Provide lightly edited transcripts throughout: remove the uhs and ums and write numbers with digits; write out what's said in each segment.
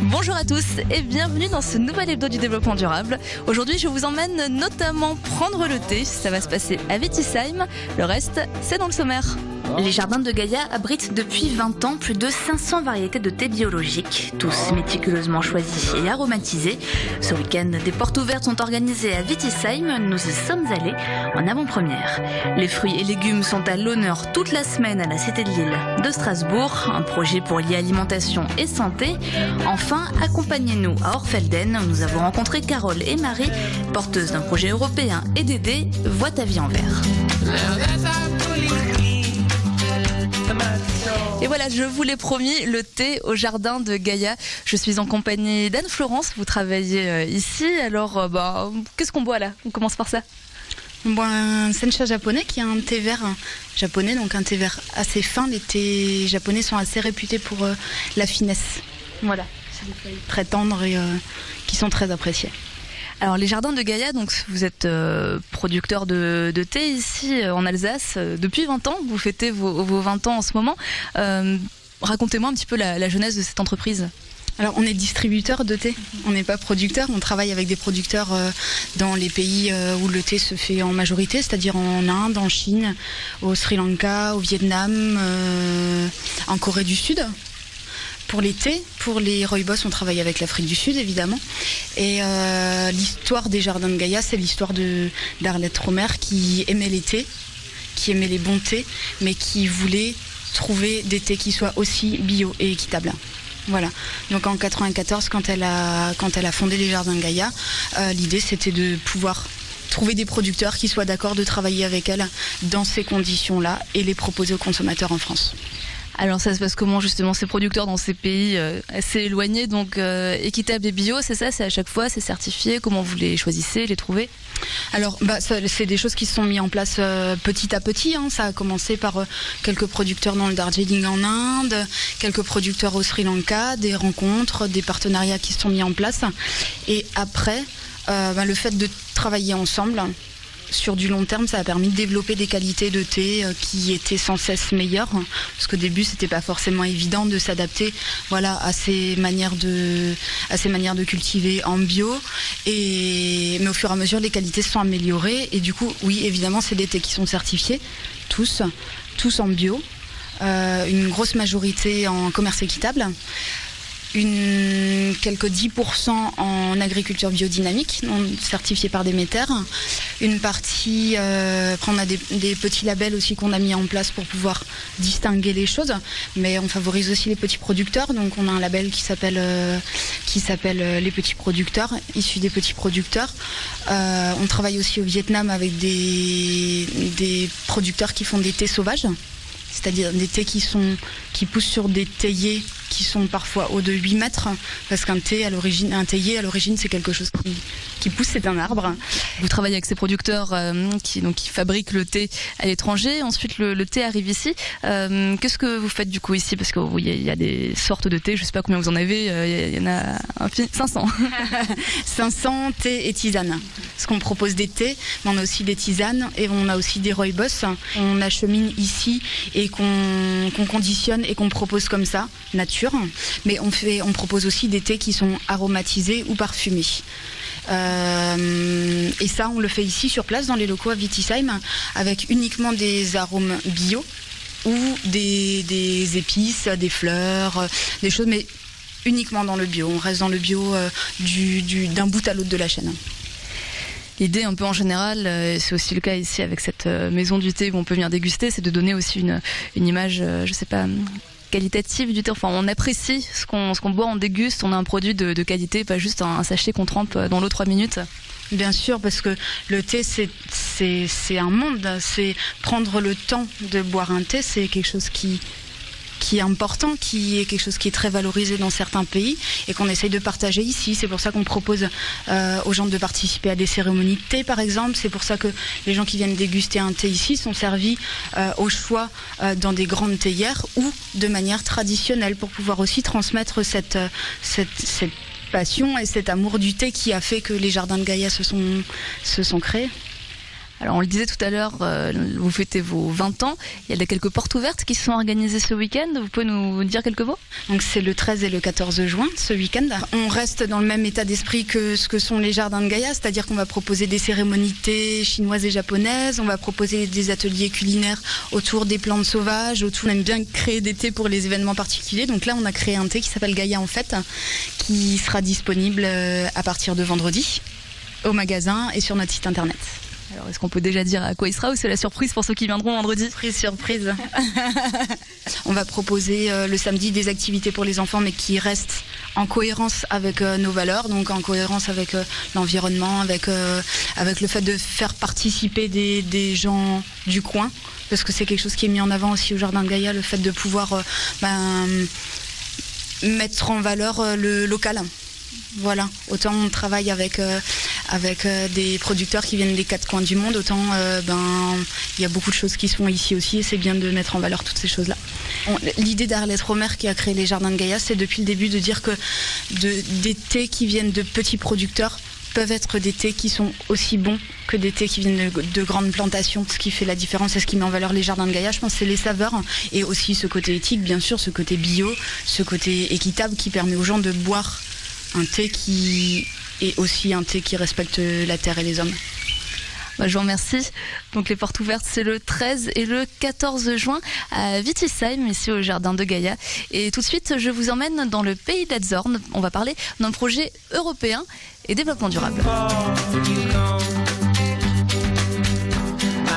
Bonjour à tous et bienvenue dans ce nouvel hebdo du développement durable. Aujourd'hui, je vous emmène notamment prendre le thé. Ça va se passer à Wittisheim. Le reste, c'est dans le sommaire. Les jardins de Gaïa abritent depuis 20 ans plus de 500 variétés de thé biologiques, tous méticuleusement choisis et aromatisés. Ce week-end, des portes ouvertes sont organisées à Wittisheim. Nous y sommes allés en avant-première. Les fruits et légumes sont à l'honneur toute la semaine à la Cité de l'Île de Strasbourg, un projet pour lier alimentation et santé. Enfin, accompagnez-nous à Orfelden. Nous avons rencontré Carole et Marie, porteuses d'un projet européen et d'aider Vois ta vie en vert. Et voilà, je vous l'ai promis, le thé au jardin de Gaïa. Je suis en compagnie d'Anne-Florence, vous travaillez ici. Alors, qu'est-ce qu'on boit là? On commence par ça. On boit un sencha japonais qui est un thé vert japonais, donc un thé vert assez fin. Les thés japonais sont assez réputés pour la finesse. Voilà, c'est des feuilles très tendres et qui sont très appréciées. Alors les jardins de Gaïa, donc vous êtes producteur de thé ici en Alsace depuis 20 ans, vous fêtez vos 20 ans en ce moment. Racontez-moi un petit peu la genèse de cette entreprise. Alors on est distributeur de thé, on n'est pas producteur, on travaille avec des producteurs dans les pays où le thé se fait en majorité, c'est-à-dire en Inde, en Chine, au Sri Lanka, au Vietnam, en Corée du Sud. Pour les thés, pour les rooibos, on travaille avec l'Afrique du Sud, évidemment. Et l'histoire des jardins de Gaïa, c'est l'histoire d'Arlette Romer qui aimait les thés, qui aimait les bons thés, mais qui voulait trouver des thés qui soient aussi bio et équitables. Voilà. Donc en 94, quand elle a fondé les jardins de Gaïa, l'idée c'était de pouvoir trouver des producteurs qui soient d'accord de travailler avec elle dans ces conditions-là et les proposer aux consommateurs en France. Alors ça se passe comment justement ces producteurs dans ces pays assez éloignés, donc équitable et bio, c'est ça, c'est à chaque fois, c'est certifié, comment vous les choisissez, les trouvez? Alors c'est des choses qui se sont mises en place petit à petit, hein. Ça a commencé par quelques producteurs dans le Darjeeling en Inde, quelques producteurs au Sri Lanka, des rencontres, des partenariats qui se sont mis en place. Et après, le fait de travailler ensemble sur du long terme, ça a permis de développer des qualités de thé qui étaient sans cesse meilleures, parce qu'au début c'était pas forcément évident de s'adapter, voilà, à ces manières de cultiver en bio, mais au fur et à mesure les qualités se sont améliorées et du coup oui, évidemment c'est des thés qui sont certifiés, tous en bio, une grosse majorité en commerce équitable, quelques 10% en agriculture biodynamique, certifiée par Déméter. Une partie, après on a des petits labels aussi qu'on a mis en place pour pouvoir distinguer les choses, mais on favorise aussi les petits producteurs. Donc on a un label qui s'appelle les petits producteurs, issus des petits producteurs. On travaille aussi au Vietnam avec des producteurs qui font des thés sauvages, c'est-à-dire des thés qui poussent sur des théiers qui sont parfois hauts de 8 mètres, parce qu'un théier à l'origine c'est quelque chose qui pousse, c'est un arbre. Vous travaillez avec ces producteurs qui fabriquent le thé à l'étranger, ensuite le thé arrive ici. Qu'est-ce que vous faites du coup ici? Parce qu'il y a des sortes de thé, je ne sais pas combien vous en avez, il y en a 500. 500 thés et tisanes. Parce qu'on propose des thés, mais on a aussi des tisanes et on a aussi des rooibos. On achemine ici et qu'on conditionne et qu'on propose comme ça, nature. Mais on propose aussi des thés qui sont aromatisés ou parfumés. Et ça, on le fait ici sur place dans les locaux à Wittisheim avec uniquement des arômes bio ou des épices, des fleurs, des choses, mais uniquement dans le bio. On reste dans le bio d'un bout à l'autre de la chaîne. L'idée un peu en général, c'est aussi le cas ici avec cette maison du thé où on peut venir déguster, c'est de donner aussi une image, je sais pas, qualitative du thé. Enfin, on apprécie ce qu'on boit, on déguste, on a un produit de qualité, pas juste un sachet qu'on trempe dans l'eau 3 minutes. Bien sûr, parce que le thé, c'est un monde. C'est prendre le temps de boire un thé, c'est quelque chose qui est important, qui est quelque chose qui est très valorisé dans certains pays et qu'on essaye de partager ici. C'est pour ça qu'on propose aux gens de participer à des cérémonies de thé, par exemple. C'est pour ça que les gens qui viennent déguster un thé ici sont servis au choix dans des grandes théières ou de manière traditionnelle pour pouvoir aussi transmettre cette passion et cet amour du thé qui a fait que les jardins de Gaïa se sont créés. Alors on le disait tout à l'heure, vous fêtez vos 20 ans, il y a quelques portes ouvertes qui sont organisées ce week-end, vous pouvez nous dire quelques mots? Donc c'est le 13 et le 14 juin ce week-end. On reste dans le même état d'esprit que ce que sont les Jardins de Gaïa, c'est-à-dire qu'on va proposer des cérémonies de thé chinoises et japonaises, on va proposer des ateliers culinaires autour des plantes sauvages, on aime bien créer des thés pour les événements particuliers, donc là on a créé un thé qui s'appelle Gaïa en fête, qui sera disponible à partir de vendredi au magasin et sur notre site internet. Alors, est-ce qu'on peut déjà dire à quoi il sera ou c'est la surprise pour ceux qui viendront vendredi? Surprise. On va proposer le samedi des activités pour les enfants, mais qui restent en cohérence avec nos valeurs, donc en cohérence avec l'environnement, avec le fait de faire participer des gens du coin, parce que c'est quelque chose qui est mis en avant aussi au Jardin de Gaïa, le fait de pouvoir mettre en valeur le local. Voilà, autant on travaille avec des producteurs qui viennent des 4 coins du monde, autant il y a beaucoup de choses qui se font ici aussi et c'est bien de mettre en valeur toutes ces choses-là. L'idée d'Arlette Romer qui a créé les Jardins de Gaïa, c'est depuis le début de dire que des thés qui viennent de petits producteurs peuvent être des thés qui sont aussi bons que des thés qui viennent de grandes plantations. Ce qui fait la différence et ce qui met en valeur les Jardins de Gaïa, je pense, c'est les saveurs et aussi ce côté éthique, bien sûr, ce côté bio, ce côté équitable qui permet aux gens de boire un thé qui est aussi un thé qui respecte la terre et les hommes. Je vous remercie. Donc les portes ouvertes, c'est le 13 et le 14 juin à Wittisheim, ici au Jardin de Gaïa. Et tout de suite, je vous emmène dans le pays d'Elzorn. On va parler d'un projet européen et développement durable.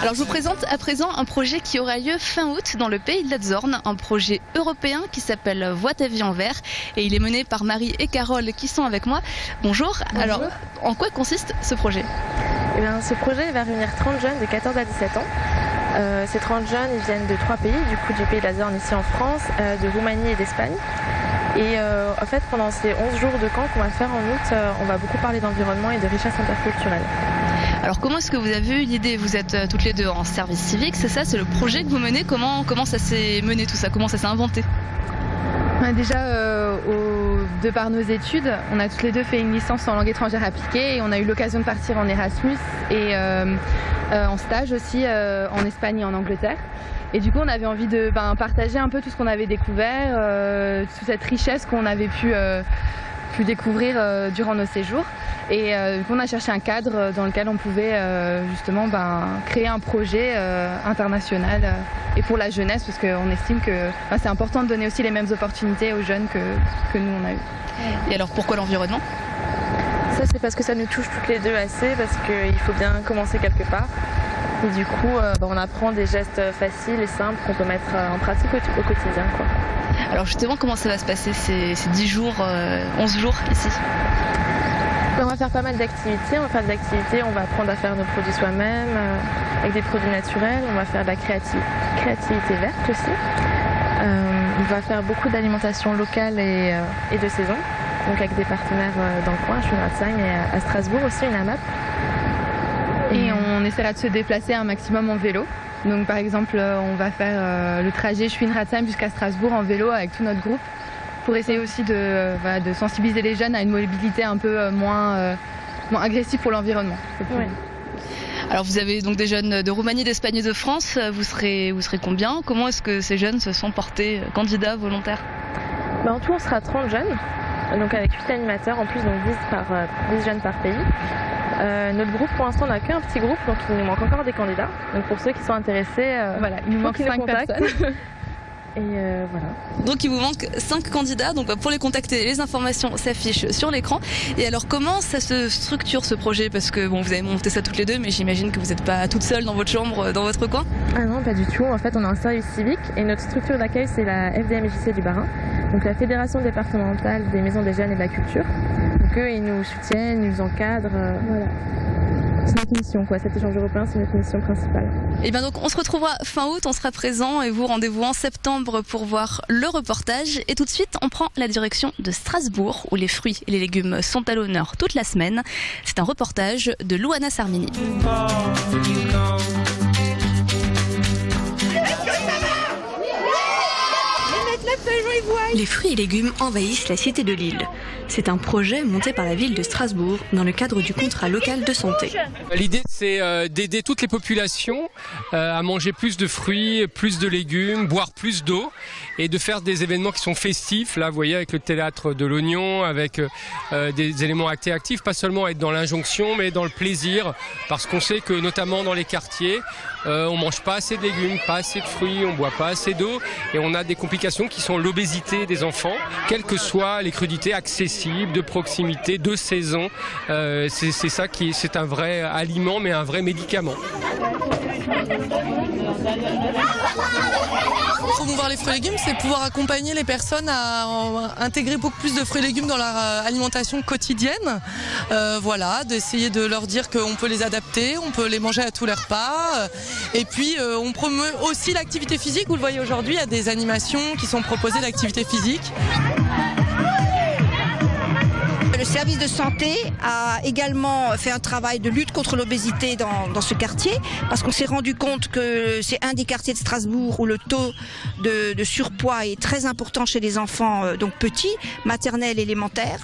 Alors je vous présente à présent un projet qui aura lieu fin août dans le pays de l'Elzorn, un projet européen qui s'appelle Voie ta vie en vert et il est mené par Marie et Carole qui sont avec moi. Bonjour. Alors en quoi consiste ce projet? Eh bien, ce projet va réunir 30 jeunes de 14 à 17 ans. Ces 30 jeunes ils viennent de 3 pays, du coup du pays de l'Elzorn ici en France, de Roumanie et d'Espagne. Et en fait pendant ces 11 jours de camp qu'on va faire en août, on va beaucoup parler d'environnement et de richesse interculturelle. Alors comment est-ce que vous avez eu l'idée? Vous êtes toutes les deux en service civique, c'est ça? C'est le projet que vous menez? Comment ça s'est mené tout ça? Comment ça s'est inventé? Déjà, de par nos études, on a toutes les deux fait une licence en langue étrangère appliquée et on a eu l'occasion de partir en Erasmus et en stage aussi en Espagne et en Angleterre. Et du coup, on avait envie de partager un peu tout ce qu'on avait découvert, toute cette richesse qu'on avait pu découvrir durant nos séjours. Et on a cherché un cadre dans lequel on pouvait justement créer un projet international et pour la jeunesse, parce qu'on estime que c'est important de donner aussi les mêmes opportunités aux jeunes que nous on a eu. Et alors pourquoi l'environnement? Ça c'est parce que ça nous touche toutes les deux assez, parce qu'il faut bien commencer quelque part. Et du coup on apprend des gestes faciles et simples qu'on peut mettre en pratique au quotidien, quoi. Alors justement, comment ça va se passer ces 10 jours, 11 jours ici? On va faire pas mal d'activités. On va apprendre à faire nos produits soi-même, avec des produits naturels. On va faire de la créativité verte aussi. On va faire beaucoup d'alimentation locale et de saison, donc avec des partenaires dans le coin, à Schwinratzheim et à Strasbourg aussi, une AMAP. Et on essaiera de se déplacer un maximum en vélo. Donc par exemple, on va faire le trajet Schwinratzheim jusqu'à Strasbourg en vélo avec tout notre groupe pour essayer aussi de sensibiliser les jeunes à une mobilité un peu moins agressive pour l'environnement. Ouais. Alors vous avez donc des jeunes de Roumanie, d'Espagne et de France. Vous serez combien? Comment est-ce que ces jeunes se sont portés candidats volontaires? En tout, on sera 30 jeunes, donc avec 8 animateurs en plus, donc 10 jeunes par pays. Notre groupe, pour l'instant, on n'a qu'un petit groupe, donc il nous manque encore des candidats. Donc pour ceux qui sont intéressés, il nous manque 5 personnes. Et voilà. Donc il vous manque 5 candidats, donc pour les contacter, les informations s'affichent sur l'écran. Et alors comment ça se structure ce projet? Parce que vous avez monté ça toutes les deux, mais j'imagine que vous n'êtes pas toutes seules dans votre chambre, dans votre coin? Ah non, pas du tout. En fait, on a un service civique et notre structure d'accueil, c'est la FDMJC du Bas-Rhin, donc la Fédération départementale des maisons des jeunes et de la culture. Donc eux, ils nous soutiennent, ils nous encadrent, voilà. C'est notre mission, quoi. Cet échange européen, c'est notre mission principale. Et bien donc on se retrouvera fin août, on sera présent et vous rendez-vous en septembre pour voir le reportage. Et tout de suite, on prend la direction de Strasbourg où les fruits et les légumes sont à l'honneur toute la semaine. C'est un reportage de Louana Sarmini. Les feuilles Les fruits et légumes envahissent la cité de Lille. C'est un projet monté par la ville de Strasbourg dans le cadre du contrat local de santé. L'idée, c'est d'aider toutes les populations à manger plus de fruits, plus de légumes, boire plus d'eau et de faire des événements qui sont festifs. Là, vous voyez, avec le théâtre de l'Oignon, avec des éléments actifs, pas seulement être dans l'injonction, mais dans le plaisir, parce qu'on sait que notamment dans les quartiers, on mange pas assez de légumes, pas assez de fruits, on boit pas assez d'eau et on a des complications qui sont l'obésité des enfants, quelles que soient les crudités accessibles, de proximité, de saison. C'est ça c'est un vrai aliment, mais un vrai médicament. Promouvoir les fruits et légumes, c'est pouvoir accompagner les personnes à intégrer beaucoup plus de fruits et légumes dans leur alimentation quotidienne. Voilà, d'essayer de leur dire qu'on peut les adapter, on peut les manger à tous les repas. Et puis on promeut aussi l'activité physique. Vous le voyez aujourd'hui, il y a des animations qui sont proposées d'activité physique. Le service de santé a également fait un travail de lutte contre l'obésité dans ce quartier, parce qu'on s'est rendu compte que c'est un des quartiers de Strasbourg où le taux de surpoids est très important chez les enfants donc petits, maternels, élémentaires.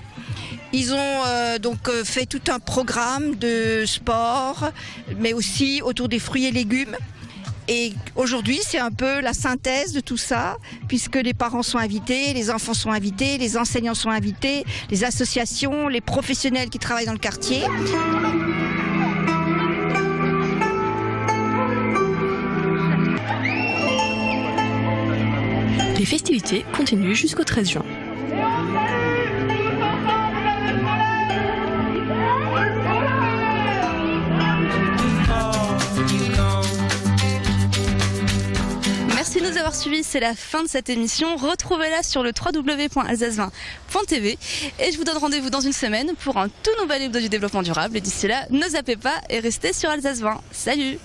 Ils ont donc fait tout un programme de sport, mais aussi autour des fruits et légumes. Et aujourd'hui, c'est un peu la synthèse de tout ça, puisque les parents sont invités, les enfants sont invités, les enseignants sont invités, les associations, les professionnels qui travaillent dans le quartier. Les festivités continuent jusqu'au 13 juin. Merci de nous avoir suivis, c'est la fin de cette émission. Retrouvez-la sur le www.alsace20.tv et je vous donne rendez-vous dans une semaine pour un tout nouvel hebdo du développement durable. Et d'ici là, ne zappez pas et restez sur Alsace 20. Salut!